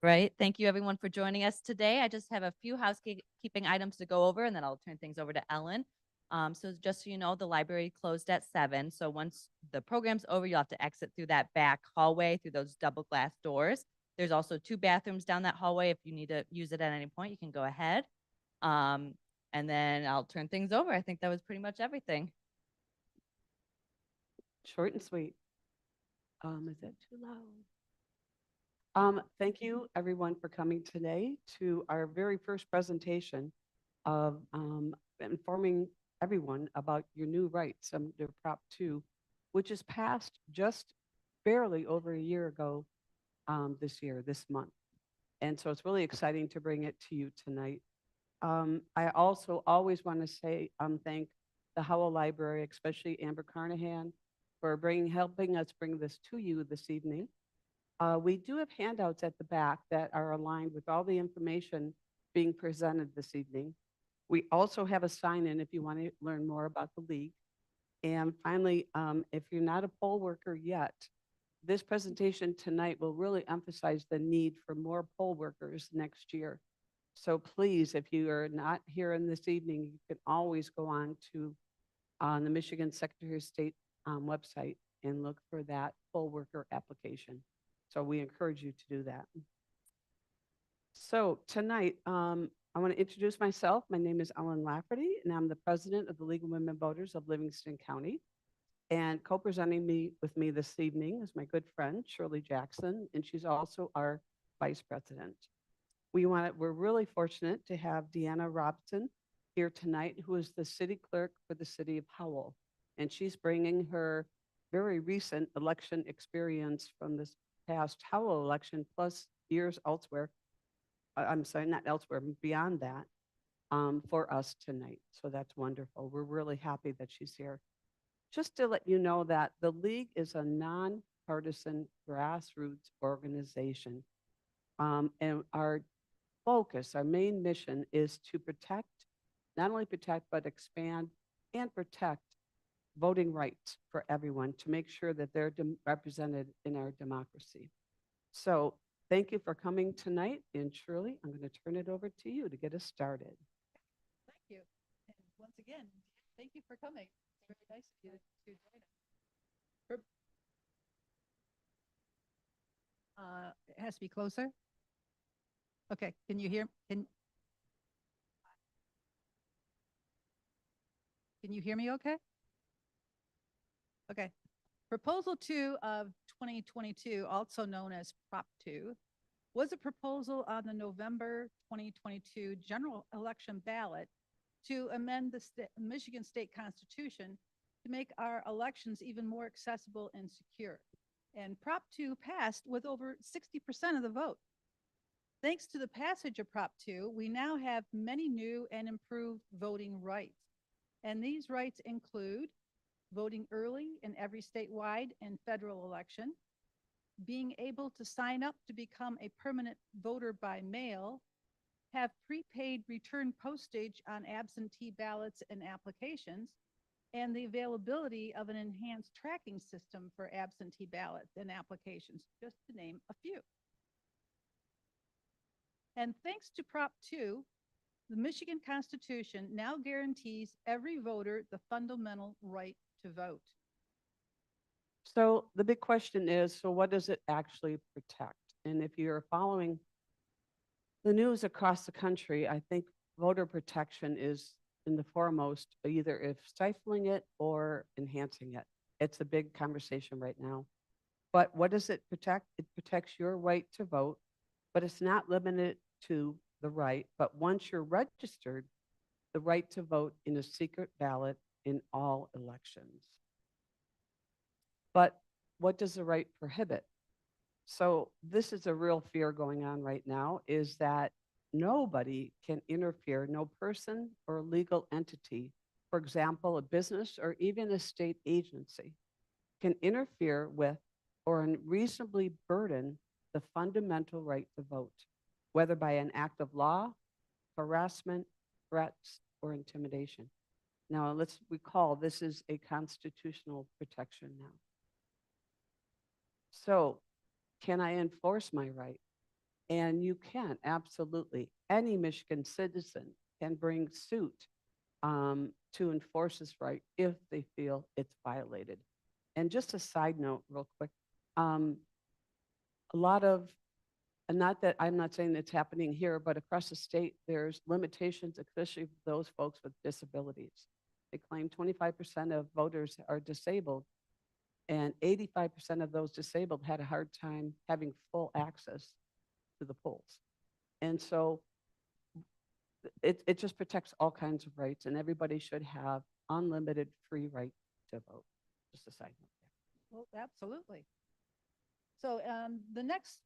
Right. Thank you everyone for joining us today. I just have a few housekeeping items to go over and then I'll turn things over to Ellen. So just so you know, the library closed at 7. So once the program's over, you'll have to exit through that back hallway through those double glass doors. There's also 2 bathrooms down that hallway. If you need to use it at any point, you can go ahead. And then I'll turn things over. I think that was pretty much everything. Short and sweet. Is that too loud? Thank you everyone for coming today to our very first presentation of informing everyone about your new rights under Prop 2, which is passed just barely over a year ago this month. And so it's really exciting to bring it to you tonight. I also always want to say thank the Howell Library, especially Amber Carnahan, for helping us bring this to you this evening. We do have handouts at the back that are aligned with all the information being presented this evening. We also have a sign-in if you want to learn more about the league. And finally, if you're not a poll worker yet, this presentation tonight will really emphasize the need for more poll workers next year. So please, if you are not here in this evening, you can always go on to the Michigan Secretary of State website and look for that poll worker application. So we encourage you to do that. So tonight, I want to introduce myself. My name is Ellen Lafferty, and I'm the president of the League of Women Voters of Livingston County. And co-presenting with me this evening is my good friend, Shirley Jackson, and she's also our vice president. We're really fortunate to have Deanna Robson here tonight, who is the city clerk for the city of Howell. And she's bringing her very recent election experience from this past Howell election, plus years elsewhere. I'm sorry, not elsewhere, beyond that, for us tonight. So that's wonderful. We're really happy that she's here. Just to let you know that the League is a nonpartisan grassroots organization. And our focus, our main mission is to not only protect, but expand and protect voting rights for everyone to make sure that they're represented in our democracy. So thank you for coming tonight. And Shirley, I'm going to turn it over to you to get us started. Thank you. And once again, thank you for coming. It's very nice of you to join us. It has to be closer. Okay, can you hear? Can you hear me okay? Okay. Proposal 2 of 2022, also known as Prop 2, was a proposal on the November 2022 general election ballot to amend the Michigan State Constitution to make our elections even more accessible and secure. And Prop 2 passed with over 60% of the vote. Thanks to the passage of Prop 2, we now have many new and improved voting rights. And these rights include voting early in every statewide and federal election, being able to sign up to become a permanent voter by mail, have prepaid return postage on absentee ballots and applications, and the availability of an enhanced tracking system for absentee ballots and applications, just to name a few. And thanks to Prop 2, the Michigan Constitution now guarantees every voter the fundamental right to vote. So the big question is, so what does it actually protect? And if you're following the news across the country, I think voter protection is in the foremost, either if stifling it or enhancing it. It's a big conversation right now. But what does it protect? It protects your right to vote, but it's not limited to the right. But once you're registered, the right to vote in a secret ballot in all elections. But what does the right prohibit? So this is a real fear going on right now, is that nobody can interfere, no person or legal entity, for example, a business or even a state agency, can interfere with or unreasonably burden the fundamental right to vote, whether by an act of law, harassment, threats, or intimidation. Now, let's recall this is a constitutional protection now. So, can I enforce my right? And you can, absolutely, any Michigan citizen can bring suit to enforce this right if they feel it's violated. And just a side note, real quick, um, a lot of, and not that I'm not saying it's happening here, but across the state, there's limitations, especially for those folks with disabilities. They claim 25% of voters are disabled, and 85% of those disabled had a hard time having full access to the polls. And so it just protects all kinds of rights, and everybody should have unlimited free right to vote. Just a side note Well, absolutely. So the next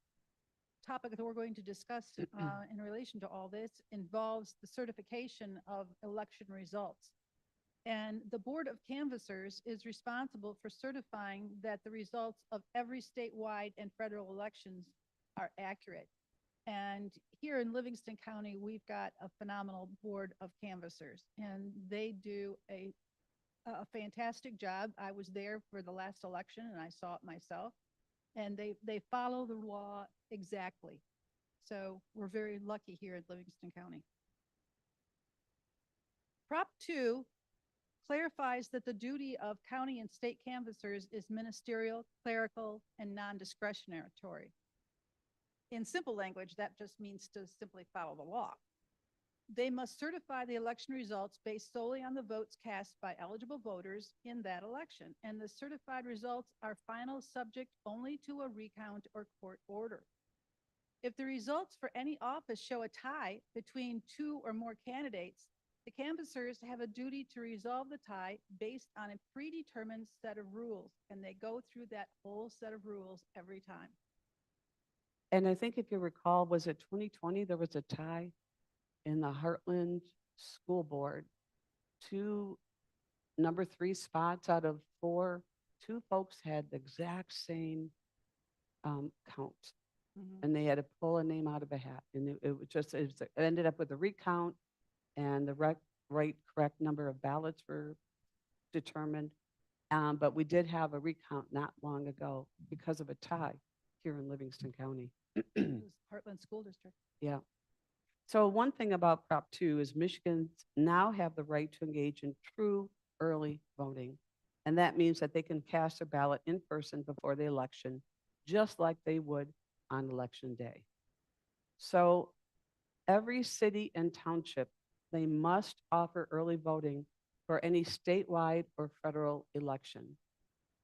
topic that we're going to discuss in relation to all this involves the certification of election results. And the Board of Canvassers is responsible for certifying that the results of every statewide and federal elections are accurate. And here in Livingston County, we've got a phenomenal Board of Canvassers, and they do a fantastic job. I was there for the last election and I saw it myself, and they follow the law exactly. So we're very lucky here in Livingston County. Prop 2 clarifies that the duty of county and state canvassers is ministerial, clerical, and non-discretionary. In simple language, that just means to simply follow the law. They must certify the election results based solely on the votes cast by eligible voters in that election, and the certified results are final, subject only to a recount or court order. If the results for any office show a tie between two or more candidates, the canvassers have a duty to resolve the tie based on a predetermined set of rules, and they go through that whole set of rules every time. And I think if you recall, was it 2020, there was a tie in the Heartland School Board, two number 3 spots out of 4, 2 folks had the exact same count, and they had to pull a name out of a hat, and it was just, it ended up with a recount, and the correct number of ballots were determined. But we did have a recount not long ago because of a tie here in Livingston County. It was Heartland School District. Yeah. So one thing about Prop 2 is Michigans now have the right to engage in true early voting. And that means that they can cast a ballot in person before the election, just like they would on election day. So every city and township, they must offer early voting for any statewide or federal election.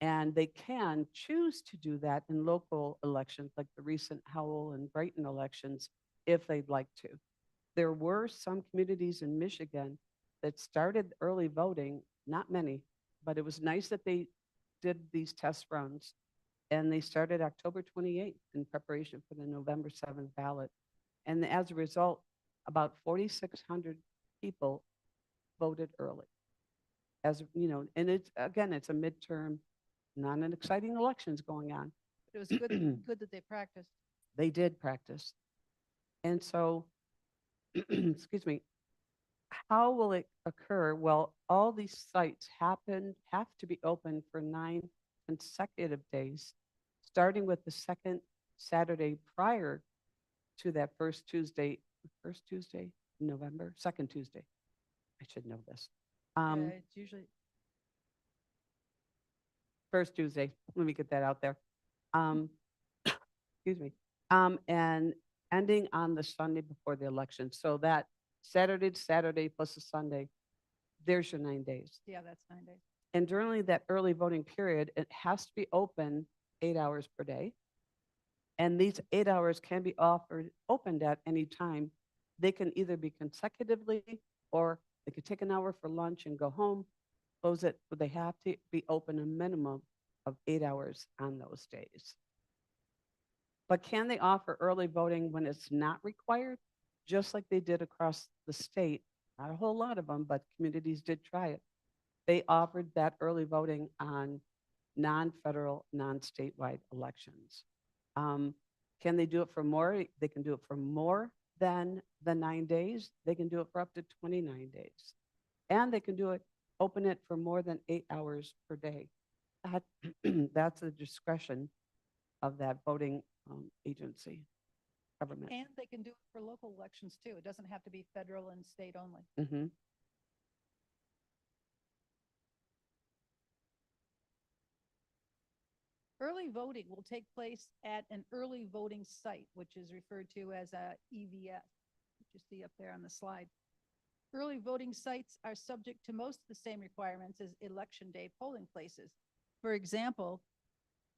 And they can choose to do that in local elections, like the recent Howell and Brighton elections, if they'd like to. There were some communities in Michigan that started early voting, not many, but it was nice that they did these test runs. And they started October 28th in preparation for the November 7th ballot. And as a result, about 4,600 people voted early. As you know, and it's, again, it's a midterm, not an exciting elections going on. It was good, good that they practiced. They did practice. And so, excuse me, how will it occur? Well, all these sites have to be open for 9 consecutive days, starting with the second Saturday prior to that first Tuesday in November, second Tuesday. I should know this. It's usually First Tuesday. Let me get that out there. Excuse me. And ending on the Sunday before the election. So that Saturday to Saturday plus a Sunday, there's your 9 days. yeah, that's 9 days. And during that early voting period, it has to be open 8 hours per day. And these 8 hours can be opened at any time. They can either be consecutively, or they could take an hour for lunch and go home, close it, but they have to be open a minimum of 8 hours on those days. But can they offer early voting when it's not required? Just like they did across the state, not a whole lot of them, but communities did try it. They offered that early voting on non-federal, non-statewide elections. Can they do it for more? They can do it for more than the 9 days. They can do it for up to 29 days. And they can open it for more than 8 hours per day. That's the discretion of that voting agency. government. And they can do it for local elections too. It doesn't have to be federal and state only. Mm-hmm. Early voting will take place at an early voting site, which is referred to as a EVS, which you see up there on the slide. Early voting sites are subject to most of the same requirements as election day polling places. For example,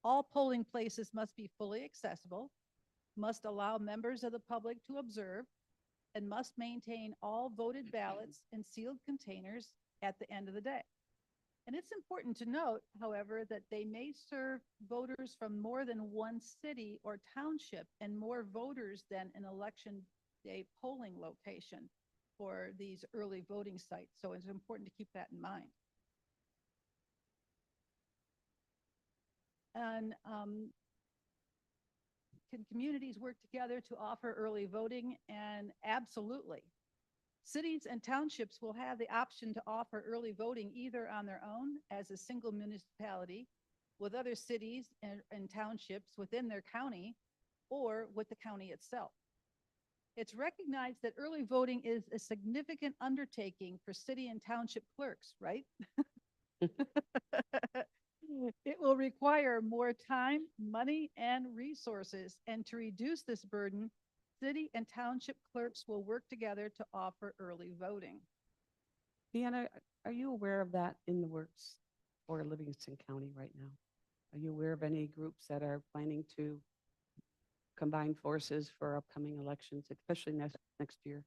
all polling places must be fully accessible, must allow members of the public to observe, and must maintain all voted ballots in sealed containers at the end of the day. And it's important to note, however, that they may serve voters from more than one city or township and more voters than an election day polling location for these early voting sites. So it's important to keep that in mind. And can communities work together to offer early voting? And absolutely. Cities and townships will have the option to offer early voting either on their own as a single municipality with other cities and townships within their county or with the county itself. It's recognized that early voting is a significant undertaking for city and township clerks, right? It will require more time, money, and resources. And to reduce this burden, city and township clerks will work together to offer early voting. Deanna, are you aware of that in the works for Livingston County right now? Are you aware of any groups that are planning to combine forces for upcoming elections, especially next year?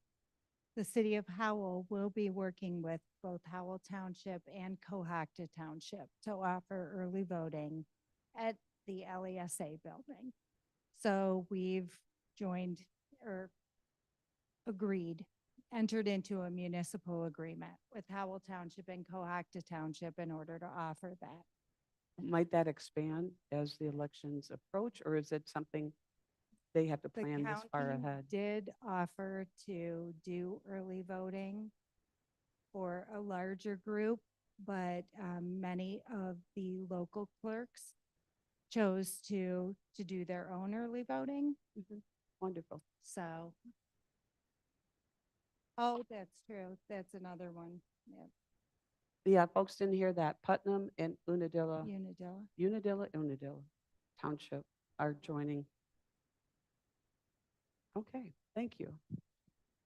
The city of Howell will be working with both Howell Township and Cohocton Township to offer early voting at the LESA building. So we've joined or entered into a municipal agreement with Howell Township and Cohocton Township in order to offer that. Might that expand as the elections approach, or is it something they have to The plan this far county ahead? did offer to do early voting for a larger group, but many of the local clerks chose to do their own early voting. Mhm. Wonderful. So, oh, that's true. That's another one. Yep. Yeah, folks didn't hear that. Putnam and Unadilla, Unadilla. Township are joining. Okay, thank you.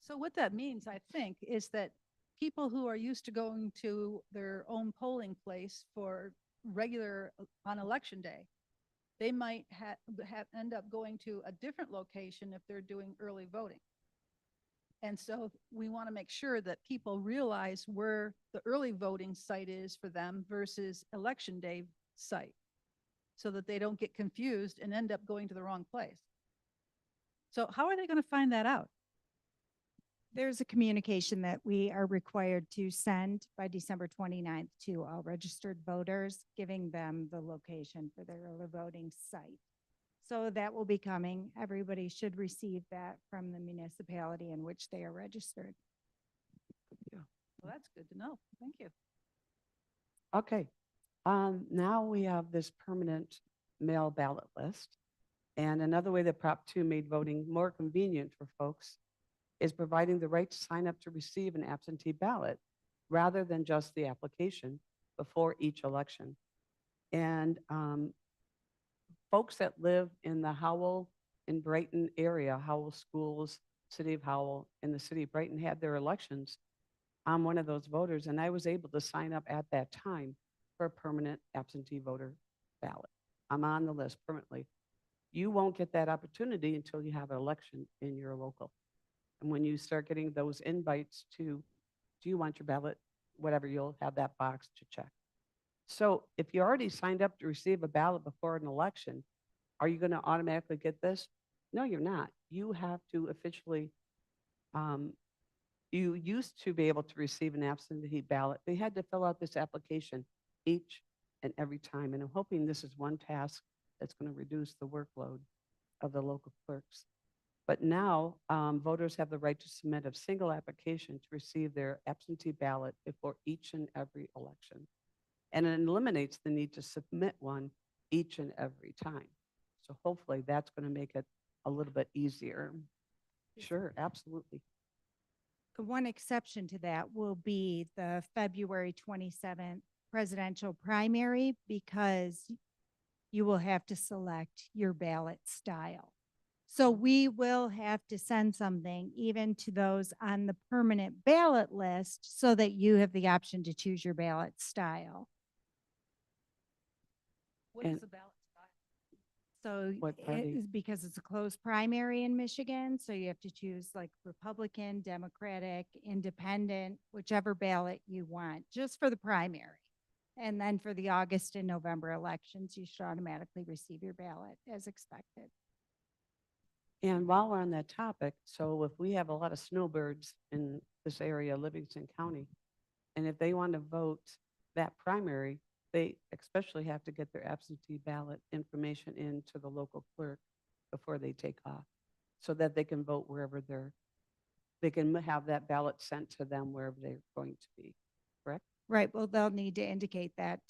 So what that means, I think, is that people who are used to going to their own polling place for regular on election day, they might end up going to a different location if they're doing early voting. And so we want to make sure that people realize where the early voting site is for them versus election day site, so that they don't get confused and end up going to the wrong place. So how are they going to find that out? There's a communication that we are required to send by December 29th to all registered voters, giving them the location for their early voting site. So that will be coming. Everybody should receive that from the municipality in which they are registered. Well, that's good to know. Thank you. Okay, now we have this permanent mail ballot list. And another way that Prop 2 made voting more convenient for folks is providing the right to sign up to receive an absentee ballot rather than just the application before each election. And folks that live in the Howell and Brighton area, Howell schools, City of Howell, and the City of Brighton had their elections. I'm one of those voters, and I was able to sign up at that time for a permanent absentee voter ballot. I'm on the list permanently. You won't get that opportunity until you have an election in your local. And when you start getting those invites to, do you want your ballot? Whatever, you'll have that box to check. So if you already signed up to receive a ballot before an election, are you going to automatically get this? No, you're not. You have to officially, you used to be able to receive an absentee ballot. They had to fill out this application each and every time. And I'm hoping this is one task that's going to reduce the workload of the local clerks. But now voters have the right to submit a single application to receive their absentee ballot before each and every election. And it eliminates the need to submit one each and every time. So hopefully that's going to make it a little bit easier. Sure, absolutely. The one exception to that will be the February 27th presidential primary because you will have to select your ballot style. So we will have to send something even to those on the permanent ballot list so that you have the option to choose your ballot style. What is And- the ballot style? So What it party? is because it's a closed primary in Michigan, so you have to choose like Republican, Democratic, Independent, whichever ballot you want, just for the primary. And then for the August and November elections, you should automatically receive your ballot as expected. And while we're on that topic, so if we have a lot of snowbirds in this area, Livingston County, and if they want to vote that primary, they especially have to get their absentee ballot information into the local clerk before they take off, so that they can vote wherever they can have that ballot sent to them wherever they're going to be, correct? Right, well, they'll need to indicate that,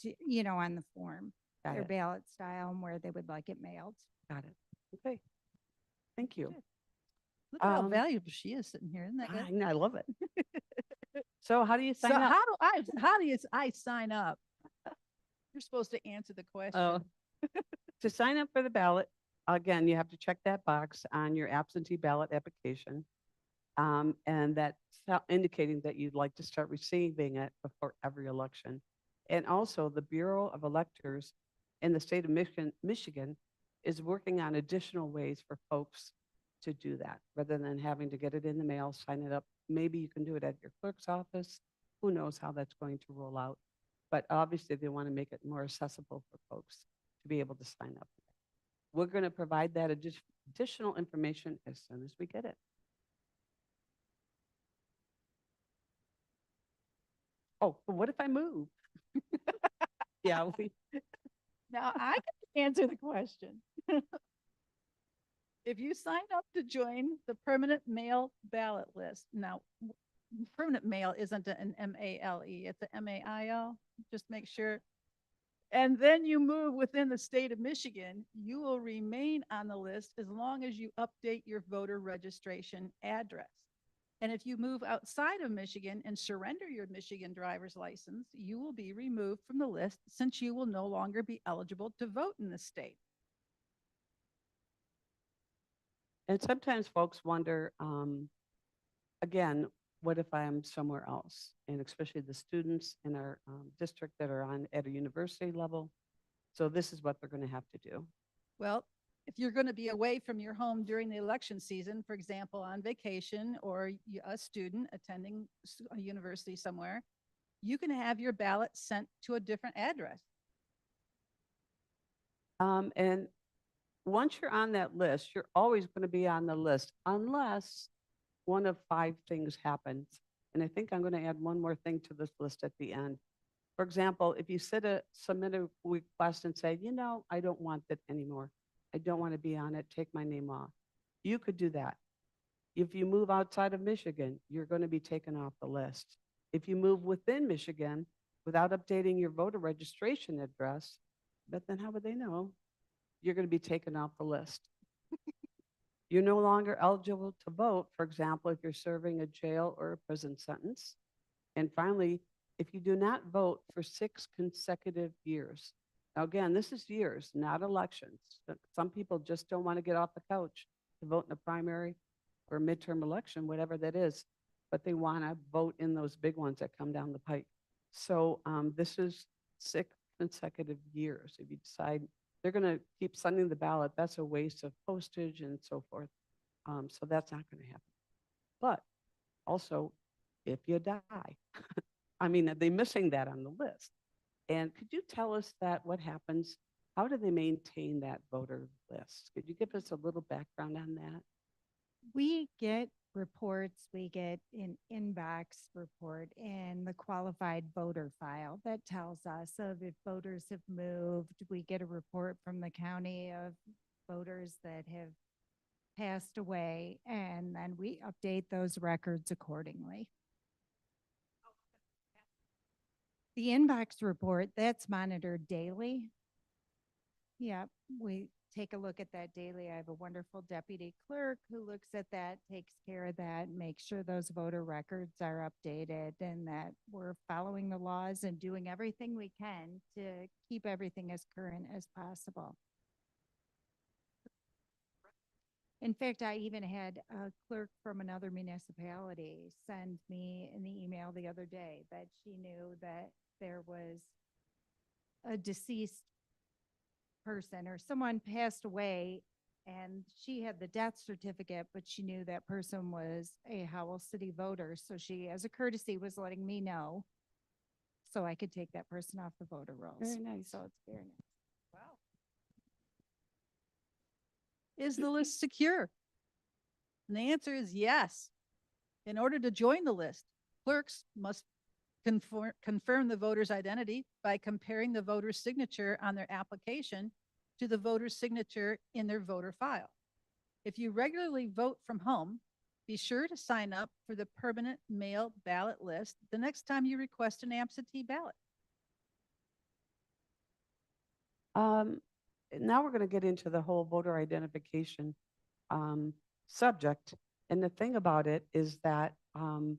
on the form, Got their it, ballot style and where they would like it mailed. got it. Okay, thank you. Look at how Um, valuable she is sitting here, isn't that good? I know, I love it. So how do you So sign up? how do I sign up? You're supposed to answer the question. Oh. To sign up for the ballot, again, you have to check that box on your absentee ballot application. And that's indicating that you'd like to start receiving it before every election. And also, the Bureau of Electors in the state of Michigan is working on additional ways for folks to do that, rather than having to get it in the mail, sign it up. Maybe you can do it at your clerk's office. Who knows how that's going to roll out? But obviously, they want to make it more accessible for folks to be able to sign up. We're going to provide that additional information as soon as we get it. Oh, but what if I move? Yeah, Now I can answer the question. If you sign up to join the permanent mail ballot list, now permanent mail isn't an M-A-L-E, it's a M-A-I-L, just make sure. And then you move within the state of Michigan, you will remain on the list as long as you update your voter registration address. And if you move outside of Michigan and surrender your Michigan driver's license, you will be removed from the list since you will no longer be eligible to vote in the state. and sometimes folks wonder, again, what if I'm somewhere else? And especially the students in our district that are at a university level. So this is what they're going to have to do. Well, if you're going to be away from your home during the election season, for example, on vacation, or a student attending a university somewhere, you can have your ballot sent to a different address. And once you're on that list, you're always going to be on the list unless one of 5 things happens. And I think I'm going to add one more thing to this list at the end. For example, if you submit a request and say, I don't want it anymore. I don't want to be on it. Take my name off. You could do that. If you move outside of Michigan, you're going to be taken off the list. If you move within Michigan without updating your voter registration address, but then how would they know? You're going to be taken off the list. You're no longer eligible to vote, for example, if you're serving a jail or a prison sentence. And finally, if you do not vote for 6 consecutive years. Now, again, this is years, not elections. Some people just don't want to get off the couch to vote in a primary or a midterm election, whatever that is, but they want to vote in those big ones that come down the pike. So this is 6 consecutive years. If you decide they're going to keep sending the ballot, that's a waste of postage and so forth. So that's not going to happen. But also, if you die, I mean, are they missing that on the list? And could you tell us what happens? How do they maintain that voter list? Could you give us a little background on that? We get reports, we get an inbox report in the qualified voter file that tells us of if voters have moved. We get a report from the county of voters that have passed away, and then we update those records accordingly. The inbox report, that's monitored daily. Yeah, we take a look at that daily. I have a wonderful deputy clerk who looks at that, takes care of that, makes sure those voter records are updated and that we're following the laws and doing everything we can to keep everything as current as possible. In fact, I even had a clerk from another municipality send me an email the other day that she knew that there was a deceased person or someone passed away and she had the death certificate, but she knew that person was a Howell City voter. So she, as a courtesy, was letting me know so I could take that person off the voter rolls. Very nice. So it's very nice. Wow. Is the list secure? And the answer is yes. In order to join the list, clerks must confirm the voter's identity by comparing the voter's signature on their application to the voter's signature in their voter file. If you regularly vote from home, be sure to sign up for the permanent mail ballot list the next time you request an absentee ballot. Now we're going to get into the whole voter identification subject. And the thing about it is that, did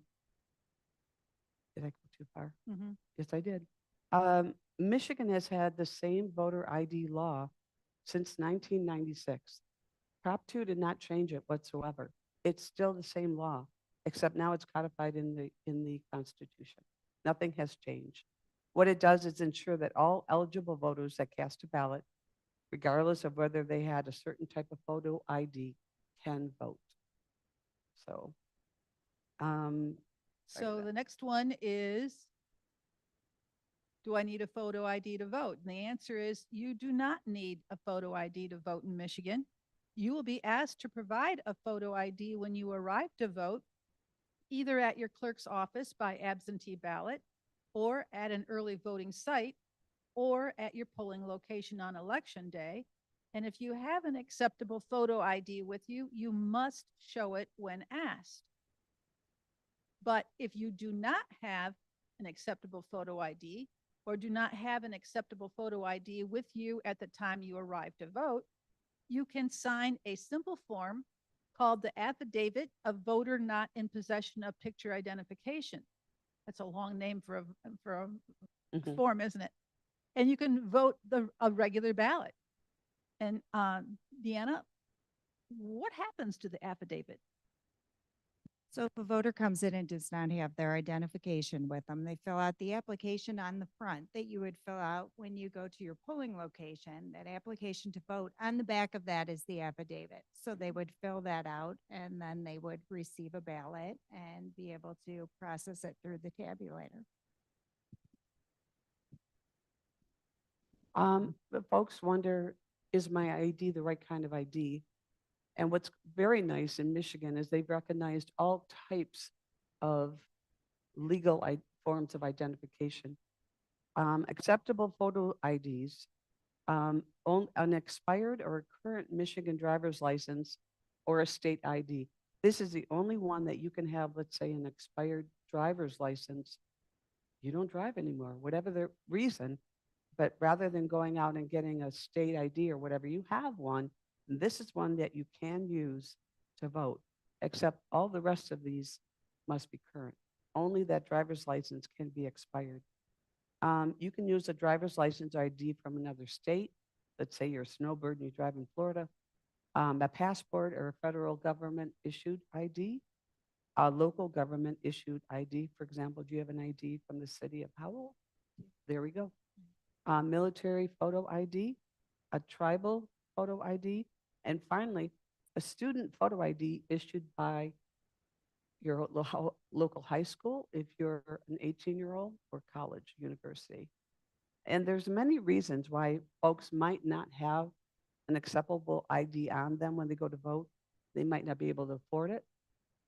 I go too far? Mhm. Yes, I did. Michigan has had the same voter ID law since 1996. Prop 2 did not change it whatsoever. It's still the same law, except now it's codified in the Constitution. Nothing has changed. What it does is ensure that all eligible voters that cast a ballot, regardless of whether they had a certain type of photo ID, can vote. So, Sorry So about the next one is, do I need a photo ID to vote? And the answer is you do not need a photo ID to vote in Michigan. You will be asked to provide a photo ID when you arrive to vote, either at your clerk's office by absentee ballot, or at an early voting site, or at your polling location on election day. And if you have an acceptable photo ID with you, you must show it when asked. But if you do not have an acceptable photo ID or do not have an acceptable photo ID with you at the time you arrive to vote, you can sign a simple form called the Affidavit of Voter Not in Possession of Picture Identification. That's a long name for a Mhm. form, isn't it? And you can vote a regular ballot. And Deanna, what happens to the affidavit? So if a voter comes in and does not have their identification with them, they fill out the application on the front that you would fill out when you go to your polling location. That application to vote, on the back of that is the affidavit. So they would fill that out and then they would receive a ballot and be able to process it through the tabulator. But folks wonder, is my ID the right kind of ID? And what's very nice in Michigan is they've recognized all types of legal forms of identification. Acceptable photo IDs, an expired or a current Michigan driver's license or a state ID. This is the only one that you can have, let's say, an expired driver's license. You don't drive anymore, whatever the reason. But rather than going out and getting a state ID or whatever, you have one. And this is one that you can use to vote, except all the rest of these must be current. Only that driver's license can be expired. You can use a driver's license ID from another state. Let's say you're a snowbird and you drive in Florida. A passport or a federal government issued ID, a local government issued ID. For example, do you have an ID from the city of Howell? There we go. Military photo ID, a tribal photo ID, and finally, a student photo ID issued by your local high school if you're an 18-year-old or college, university. And there's many reasons why folks might not have an acceptable ID on them when they go to vote. They might not be able to afford it.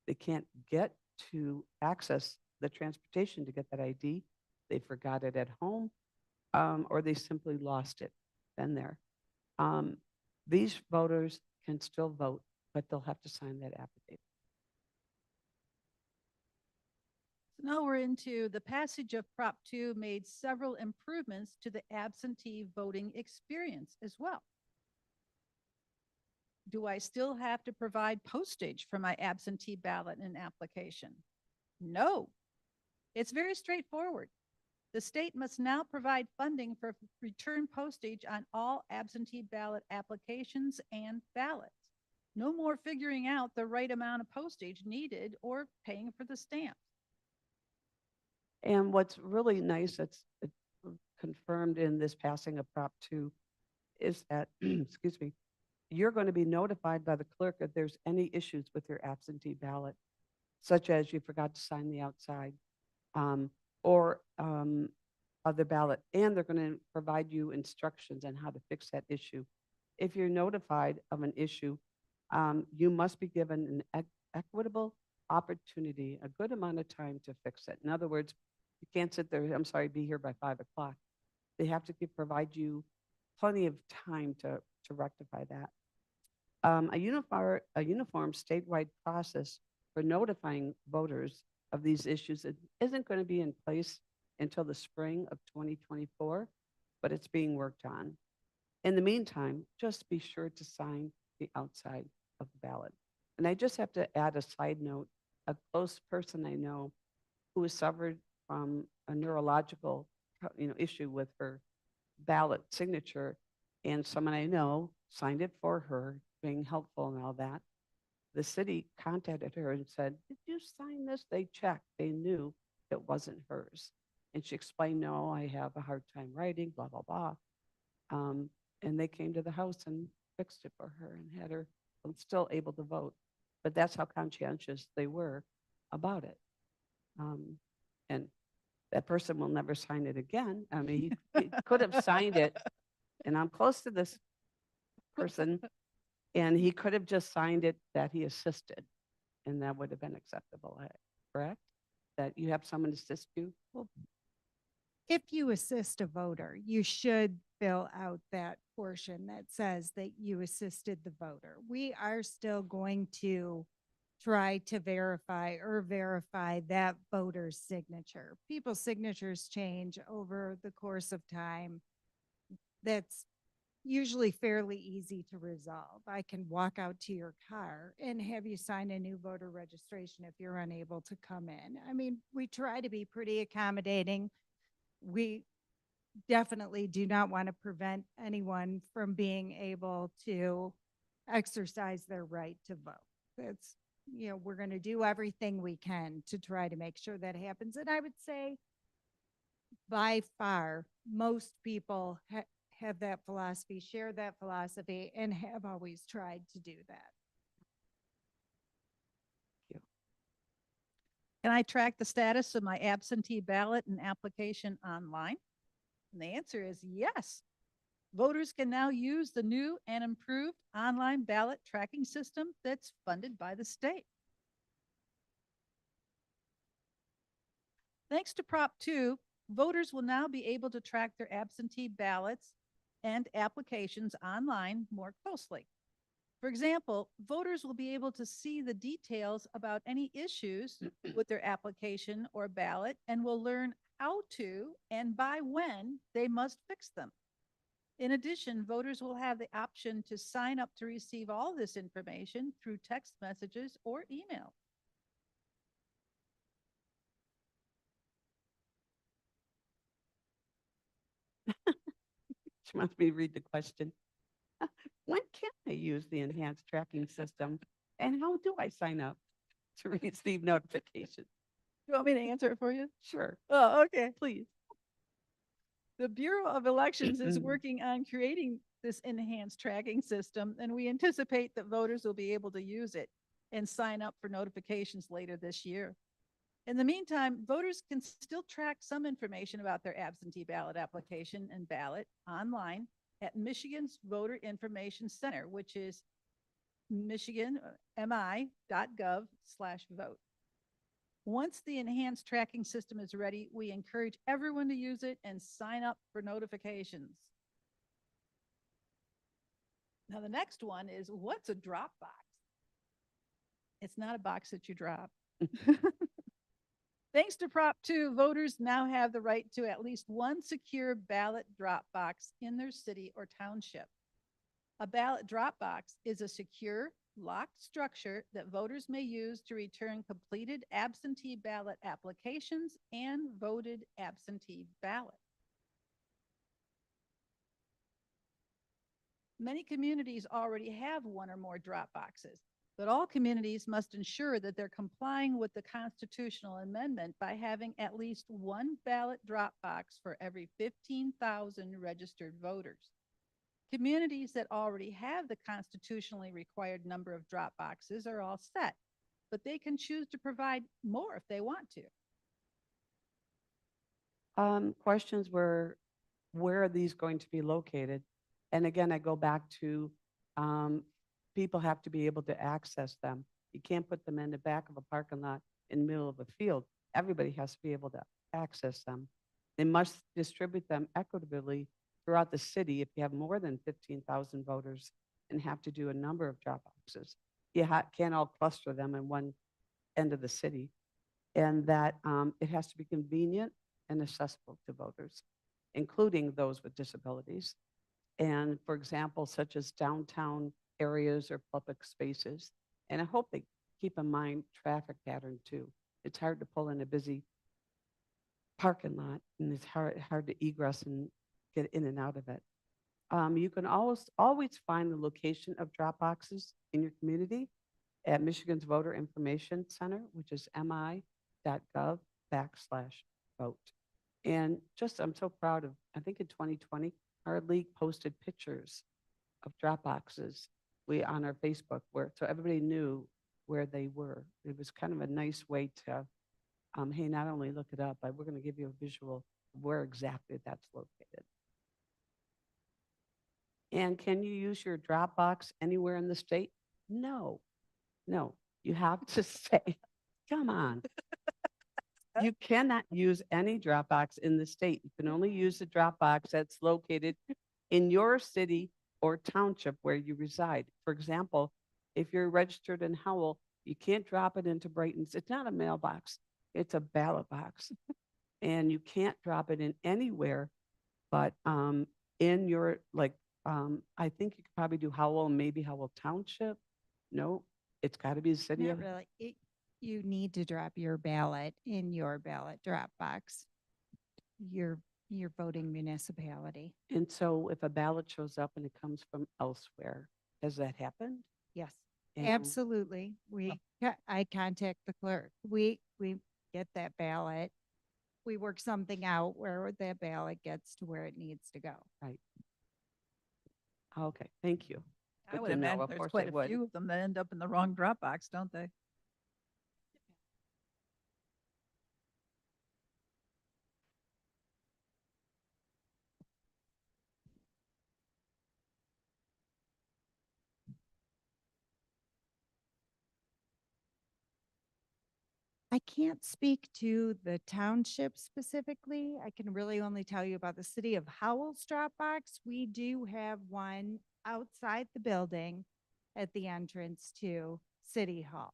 They can't get to access the transportation to get that ID. They forgot it at home. Or they simply lost it. Been there. These voters can still vote, but they'll have to sign that affidavit. So now we're into the passage of Prop 2 made several improvements to the absentee voting experience as well. Do I still have to provide postage for my absentee ballot and application? No. It's very straightforward. The state must now provide funding for return postage on all absentee ballot applications and ballots. No more figuring out the right amount of postage needed or paying for the stamp. And what's really nice that's confirmed in this passing of Prop 2 is that, excuse me, you're going to be notified by the clerk if there's any issues with your absentee ballot, such as you forgot to sign the outside or other ballot, and they're going to provide you instructions on how to fix that issue. If you're notified of an issue, you must be given an equitable opportunity, a good amount of time to fix it. In other words, you can't sit there, I'm sorry, be here by 5 o'clock. They have to provide you plenty of time to rectify that. A uniform statewide process for notifying voters of these issues isn't going to be in place until the spring of 2024, but it's being worked on. In the meantime, just be sure to sign the outside of the ballot. And I just have to add a side note. A close person I know who has suffered from a neurological issue with her ballot signature, and someone I know signed it for her, being helpful and all that. The city contacted her and said, "Did you sign this?" They checked. They knew it wasn't hers. And she explained, "No, I have a hard time writing, blah, blah, blah." And they came to the house and fixed it for her and had her still able to vote. But that's how conscientious they were about it. And that person will never sign it again. I mean, he could have signed it, and I'm close to this person, and he could have just signed it that he assisted, and that would have been acceptable, correct? That you have someone assist you? Well, If you assist a voter, you should fill out that portion that says that you assisted the voter. We are still going to try to verify that voter's signature. People's signatures change over the course of time. That's usually fairly easy to resolve. I can walk out to your car and have you sign a new voter registration if you're unable to come in. I mean, we try to be pretty accommodating. We definitely do not want to prevent anyone from being able to exercise their right to vote. That's, we're going to do everything we can to try to make sure that happens. And I would say by far, most people have that philosophy, share that philosophy, and have always tried to do that. Can I track the status of my absentee ballot and application online? And the answer is yes. Voters can now use the new and improved online ballot tracking system that's funded by the state. Thanks to Prop 2, voters will now be able to track their absentee ballots and applications online more closely. For example, voters will be able to see the details about any issues with their application or ballot and will learn how to and by when they must fix them. In addition, voters will have the option to sign up to receive all this information through text messages or email. she wants me to read the question. When can I use the enhanced tracking system, and how do I sign up to receive notifications? You want me to answer it for you? Sure, Oh, okay. please. The Bureau of Elections is working on creating this enhanced tracking system, and we anticipate that voters will be able to use it and sign up for notifications later this year. In the meantime, voters can still track some information about their absentee ballot application and ballot online at Michigan's Voter Information Center, which is michiganmi.gov/vote. Once the enhanced tracking system is ready, we encourage everyone to use it and sign up for notifications. Now, the next one is, what's a drop box? It's not a box that you drop. Thanks to Prop 2, voters now have the right to at least one secure ballot drop box in their city or township. A ballot drop box is a secure, locked structure that voters may use to return completed absentee ballot applications and voted absentee ballots. Many communities already have one or more drop boxes, but all communities must ensure that they're complying with the constitutional amendment by having at least one ballot drop box for every 15,000 registered voters. Communities that already have the constitutionally required number of drop boxes are all set, but they can choose to provide more if they want to. Questions were, where are these going to be located? And again, I go back to, people have to be able to access them. You can't put them in the back of a parking lot in the middle of a field. Everybody has to be able to access them. They must distribute them equitably throughout the city if you have more than 15,000 voters and have to do a number of drop boxes. You can't all cluster them in one end of the city. And that it has to be convenient and accessible to voters, including those with disabilities. And for example, such as downtown areas or public spaces. And I hope they keep in mind traffic pattern too. It's hard to pull in a busy parking lot, and it's hard to egress and get in and out of it. You can always find the location of drop boxes in your community at Michigan's Voter Information Center, which is mi.gov/vote. And just, I'm so proud of, I think in 2020, our league posted pictures of drop boxes on our Facebook, so everybody knew where they were. It was kind of a nice way to, hey, not only look it up, but we're going to give you a visual of where exactly that's located. And can you use your Dropbox anywhere in the state? No, you have to say, come on. You cannot use any Dropbox in the state. You can only use a Dropbox that's located in your city or township where you reside. For example, if you're registered in Howell, you can't drop it into Brighton's. It's not a mailbox, it's a ballot box. And you can't drop it in anywhere but in your, I think you could probably do Howell and maybe Howell Township. No, it's got to be the city Not of, really. You need to drop your ballot in your ballot drop box, your voting municipality. and so if a ballot shows up and it comes from elsewhere, has that happened? Yes, And- absolutely. I contact the clerk. We get that ballot. We work something out where that ballot gets to where it needs to go. Okay, thank you. I Good would to know. imagine Of there's course quite they a would. few of them that end up in the wrong drop box, don't they? I can't speak to the township specifically. I can really only tell you about the city of Howell's Dropbox. We do have one outside the building at the entrance to City Hall.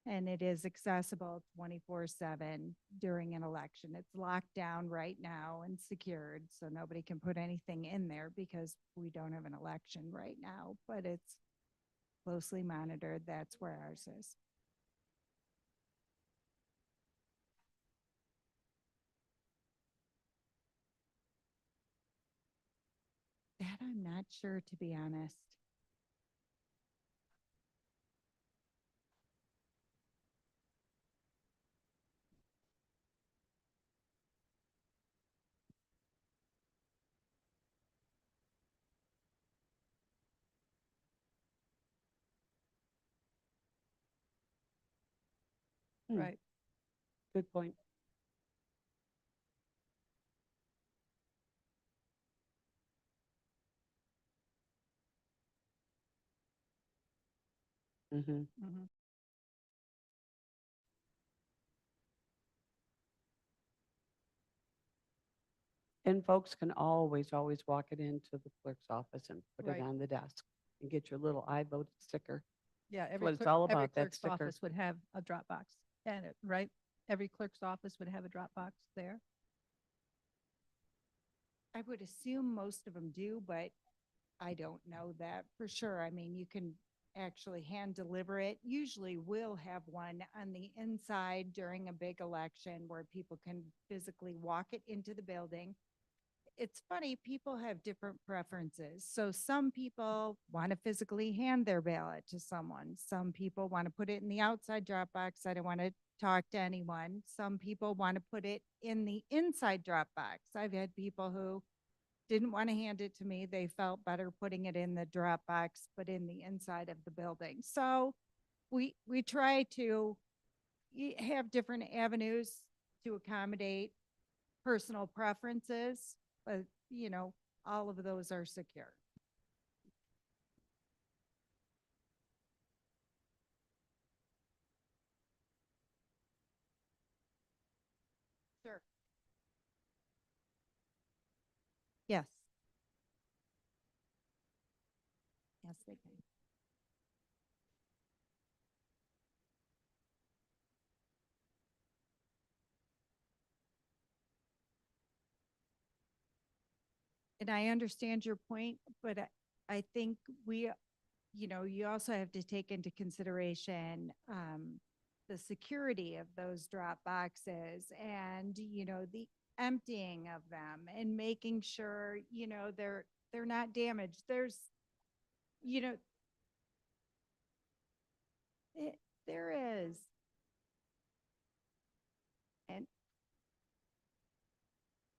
And it is accessible 24/7 during an election. It's locked down right now and secured, so nobody can put anything in there because we don't have an election right now, but it's closely monitored. That's where ours is. That I'm not sure, to be honest. Hmm. Right. Good point. Mhm. Mhm. And folks can always walk it into the clerk's office and put Right. it on the desk and get your little I voted sticker. Yeah, what it's all every about, that clerk's sticker. office would have a drop box, and right? every clerk's office would have a drop box there? I would assume most of them do, but I don't know that for sure. I mean, you can actually hand deliver it. Usually we'll have one on the inside during a big election where people can physically walk it into the building. It's funny, people have different preferences. So some people want to physically hand their ballot to someone. Some people want to put it in the outside drop box. I don't want to talk to anyone. Some people want to put it in the inside drop box. I've had people who didn't want to hand it to me. They felt better putting it in the drop box, but in the inside of the building. So we try to have different avenues to accommodate personal preferences, but all of those are secure. Sure. Yes. Yes, they can. And I understand your point, but I think you also have to take into consideration the security of those drop boxes and, the emptying of them and making sure, they're not damaged. There's, you know, there is. And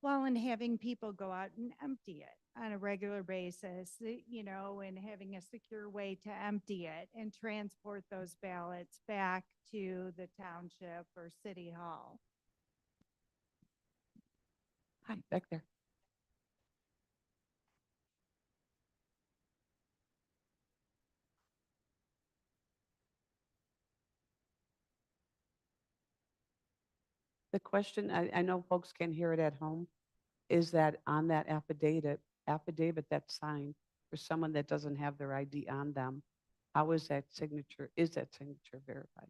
well, and having people go out and empty it on a regular basis, and having a secure way to empty it and transport those ballots back to the township or city hall. Hi, back there. The question, I know folks can hear it at home, is that on that affidavit that's signed for someone that doesn't have their ID on them, how is that signature verified?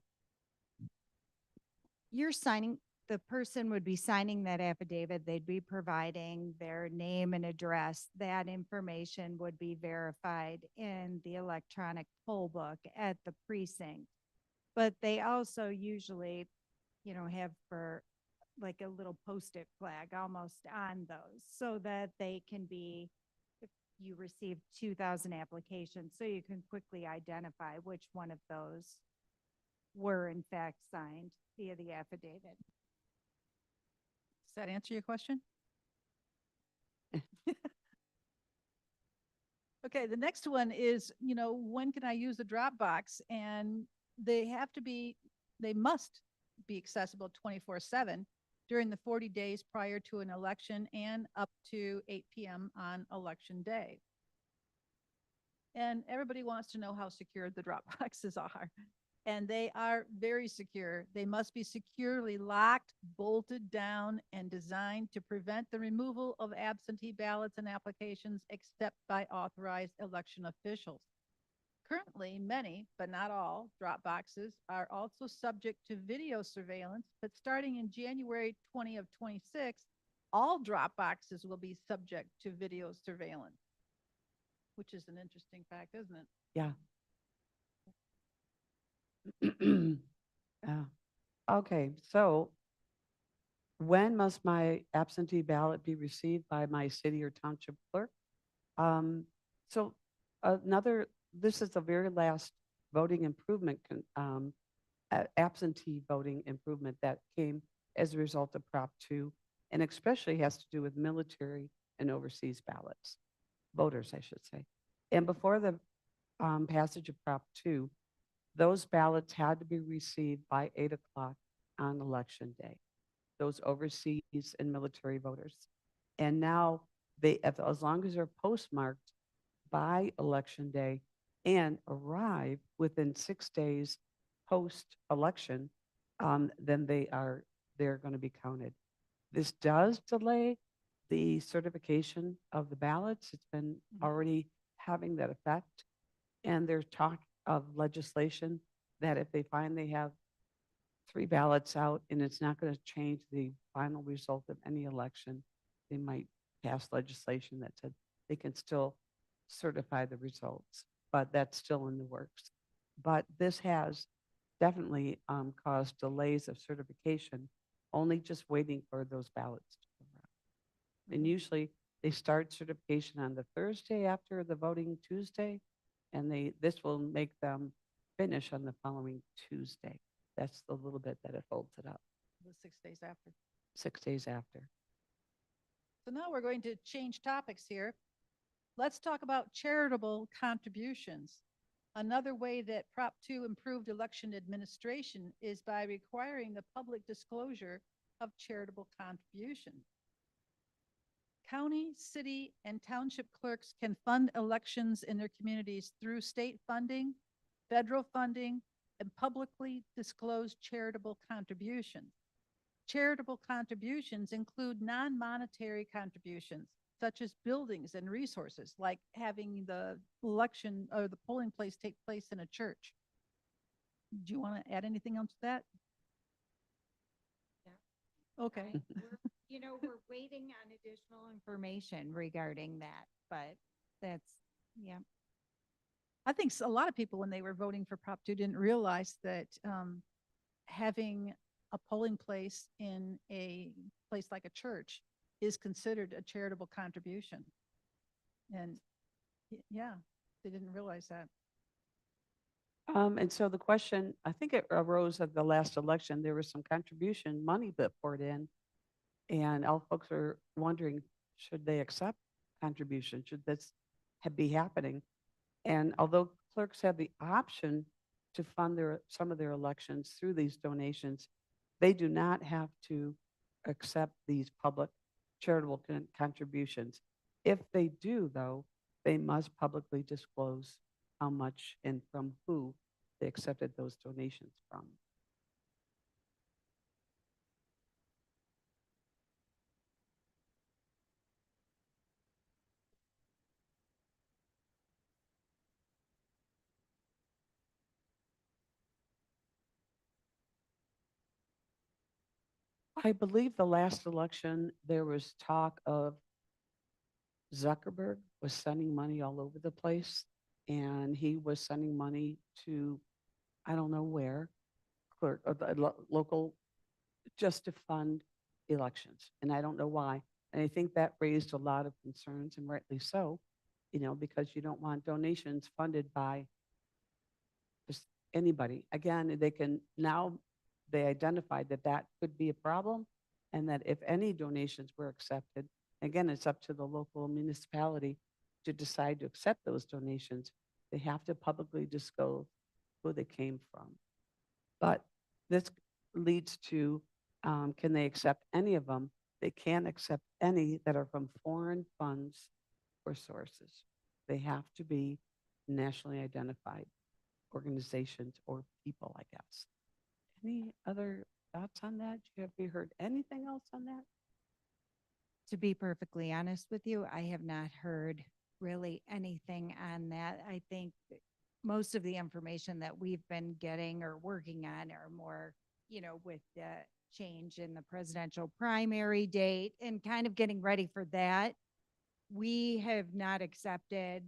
The person would be signing that affidavit. They'd be providing their name and address. That information would be verified in the electronic poll book at the precinct. But they also usually, have for like a little post-it flag almost on those so that they can be, if you receive 2,000 applications, so you can quickly identify which one of those were in fact signed via the affidavit. Does that answer your question? Okay, the next one is, when can I use the Dropbox? And they must be accessible 24/7 during the 40 days prior to an election and up to 8 p.m. on election day. And everybody wants to know how secure the Dropboxes are. And they are very secure. They must be securely locked, bolted down, and designed to prevent the removal of absentee ballots and applications except by authorized election officials. Currently, many, but not all, drop boxes are also subject to video surveillance, but starting in January 2026, all drop boxes will be subject to video surveillance, which is an interesting fact, isn't it? Yeah. Yeah. Okay, so when must my absentee ballot be received by my city or township clerk? So this is the very last voting improvement, absentee voting improvement that came as a result of Prop 2, and especially has to do with military and overseas ballots, voters, I should say. And before the passage of Prop 2, those ballots had to be received by 8 o'clock on election day, those overseas and military voters. And now as long as they're postmarked by election day and arrive within 6 days post-election, then they're going to be counted. This does delay the certification of the ballots. It's been already having that effect. And there's talk of legislation that if they find they have 3 ballots out, and it's not going to change the final result of any election. They might pass legislation that said they can still certify the results, but that's still in the works. But this has definitely caused delays of certification, only just waiting for those ballots to come around. And usually they start certification on the Thursday after the voting Tuesday, and this will make them finish on the following Tuesday. That's the little bit that it holds it up, The 6 days after. 6 days after. So now we're going to change topics here. Let's talk about charitable contributions. Another way that Prop 2 improved election administration is by requiring the public disclosure of charitable contributions. County, city, and township clerks can fund elections in their communities through state funding, federal funding, and publicly disclosed charitable contributions. Charitable contributions include non-monetary contributions, such as buildings and resources, like having the election or the polling place take place in a church. Do you want to add anything else to that? Okay. We're waiting on additional information regarding that, but that's, yeah. I think a lot of people, when they were voting for Prop 2, didn't realize that having a polling place in a place like a church is considered a charitable contribution. And yeah, they didn't realize that. And so the question, I think it arose at the last election, there was some contribution money that poured in, and all folks are wondering, should they accept contribution? Should this be happening? And although clerks have the option to fund some of their elections through these donations, they do not have to accept these public charitable contributions. If they do, though, they must publicly disclose how much and from who they accepted those donations from. I believe the last election, there was talk of Zuckerberg was sending money all over the place, and he was sending money to, I don't know where, clerk or the local, just to fund elections. And I don't know why. And I think that raised a lot of concerns, and rightly so, because you don't want donations funded by just anybody. Again, they identified that that could be a problem, and that if any donations were accepted, again, it's up to the local municipality to decide to accept those donations. They have to publicly disclose who they came from. But this leads to, can they accept any of them? They can't accept any that are from foreign funds or sources. They have to be nationally identified organizations or people, I guess. Any other thoughts on that? Have you heard anything else on that? To be perfectly honest with you, I have not heard really anything on that. I think that most of the information that we've been getting or working on are more, with the change in the presidential primary date and kind of getting ready for that. We have not accepted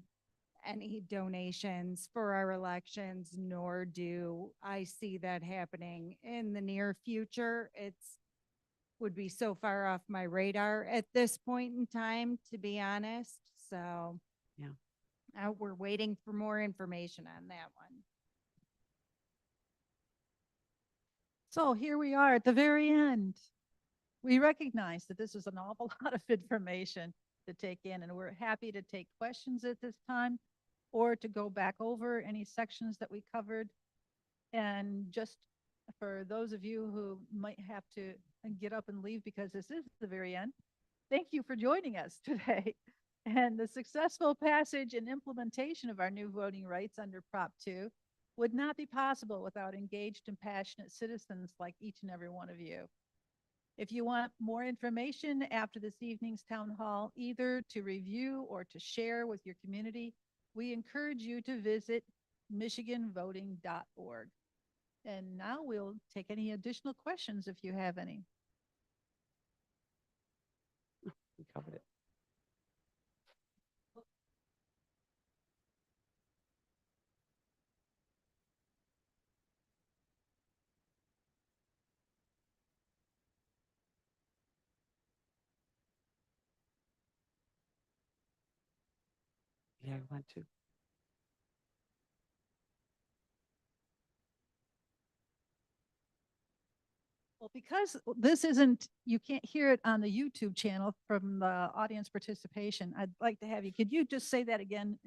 any donations for our elections, nor do I see that happening in the near future. Would be so far off my radar at this point in time, to be honest. So yeah, we're waiting for more information on that one. So here we are at the very end. We recognize that this is an awful lot of information to take in, and we're happy to take questions at this time or to go back over any sections that we covered. And just for those of you who might have to get up and leave because this is the very end, thank you for joining us today. And the successful passage and implementation of our new voting rights under Prop 2 would not be possible without engaged and passionate citizens like each and every one of you. If you want more information after this evening's town hall, either to review or to share with your community, we encourage you to visit michiganvoting.org. And now we'll take any additional questions if you have any. We covered it. Yeah, I want to. Well, because this isn't, you can't hear it on the YouTube channel from the audience participation, I'd like to have you, could you just say that again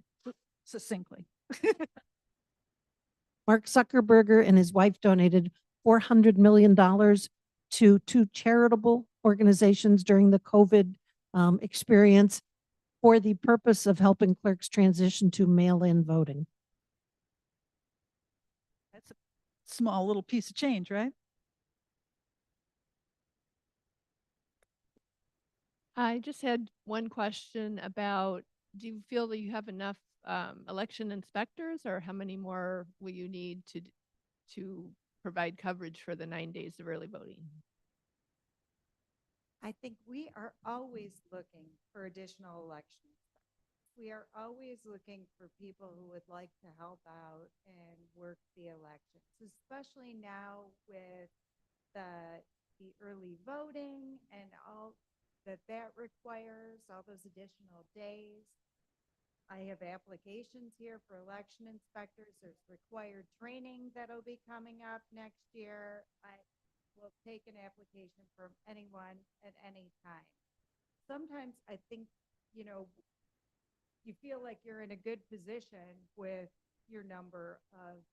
succinctly? Mark Zuckerberg and his wife donated $400 million to two charitable organizations during the COVID experience for the purpose of helping clerks transition to mail-in voting. That's a small little piece of change, right? I just had one question about, do you feel that you have enough election inspectors, or how many more will you need to provide coverage for the 9 days of early voting? I think we are always looking for additional elections. We are always looking for people who would like to help out and work the elections, especially now with the early voting and all that requires, all those additional days. I have applications here for election inspectors. There's required training that'll be coming up next year. I will take an application from anyone at any time. Sometimes I think, you know, you feel like you're in a good position with your number of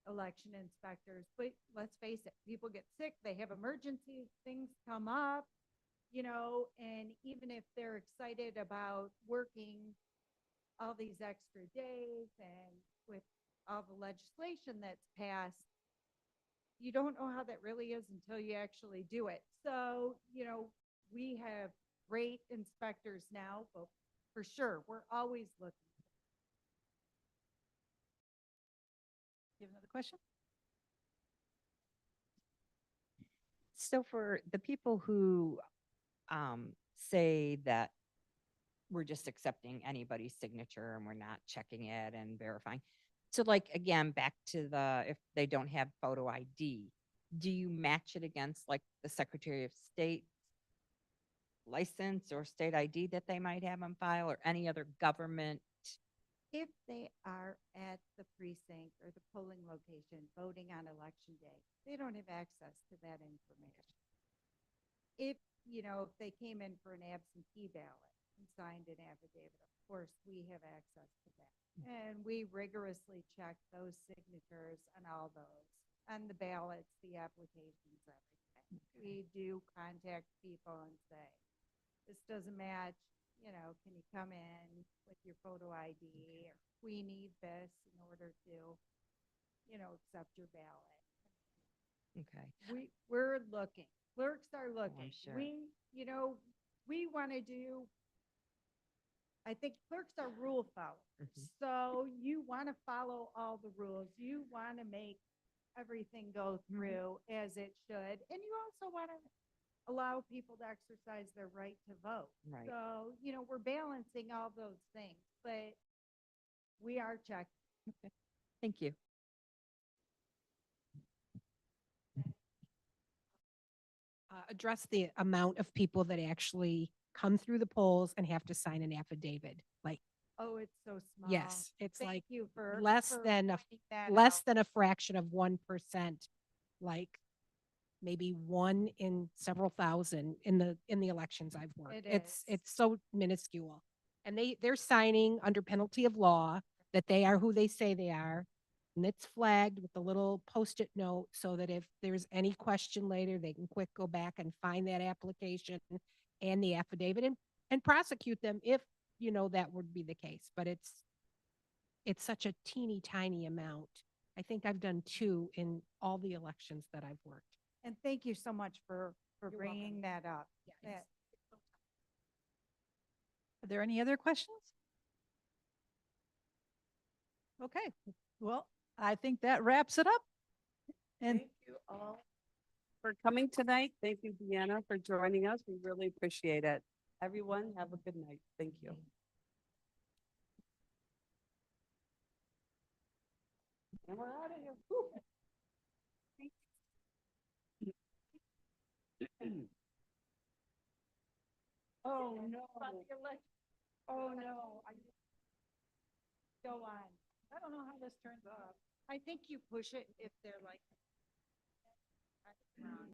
election inspectors, but let's face it, people get sick, they have emergencies, things come up, you know, and even if they're excited about working all these extra days and with all the legislation that's passed, you don't know how that really is until you actually do it. So, you know, we have great inspectors now, but for sure, we're always looking. You have another question? So for the people who say that we're just accepting anybody's signature and we're not checking it and verifying. So like, again, back to if they don't have photo ID, do you match it against like the Secretary of State license or state ID that they might have on file, or any other government? If they are at the precinct or the polling location voting on election day, they don't have access to that information. If, you know, if they came in for an absentee ballot and signed an affidavit, of course, we have access to that. And we rigorously check those signatures on all those, on the ballots, the applications, everything. We do contact people and say, this doesn't match, you know, can you come in with your photo ID, or we need this in order to, you know, accept your ballot. Okay. We're looking, clerks are looking. sure. We, you know, we want to do, I think clerks are rule followers. Mhm. So you want to follow all the rules. You want to make everything go through as it should. And you also want to allow people to exercise their right to vote. Right. So, you know, we're balancing all those things, but we are checking. Thank you. Address the amount of people that actually come through the polls and have to sign an affidavit. Like, Oh, it's so small. yes, it's Thank like you for less for than pointing that less out. than a fraction of 1%, like maybe one in several thousand in the elections I've worked. It is. It's so minuscule. And they're signing under penalty of law that they are who they say they are. And it's flagged with a little Post-it note so that if there's any question later, they can quick go back and find that application and the affidavit and prosecute them if, you know, that would be the case. But it's such a teeny tiny amount. I think I've done 2 in all the elections that I've worked. And thank you so much for You're bringing welcome. that up. Yeah, That- Are there any other questions? Okay, well, I think that wraps it up. And Thank you all for coming tonight. Thank you, Deanna, for joining us. We really appreciate it. Everyone, have a good night. Thank you. And we're out of here. Whew. Oh, no. Oh, no. Go on. I don't know how this turns off. I think you push it if they're like.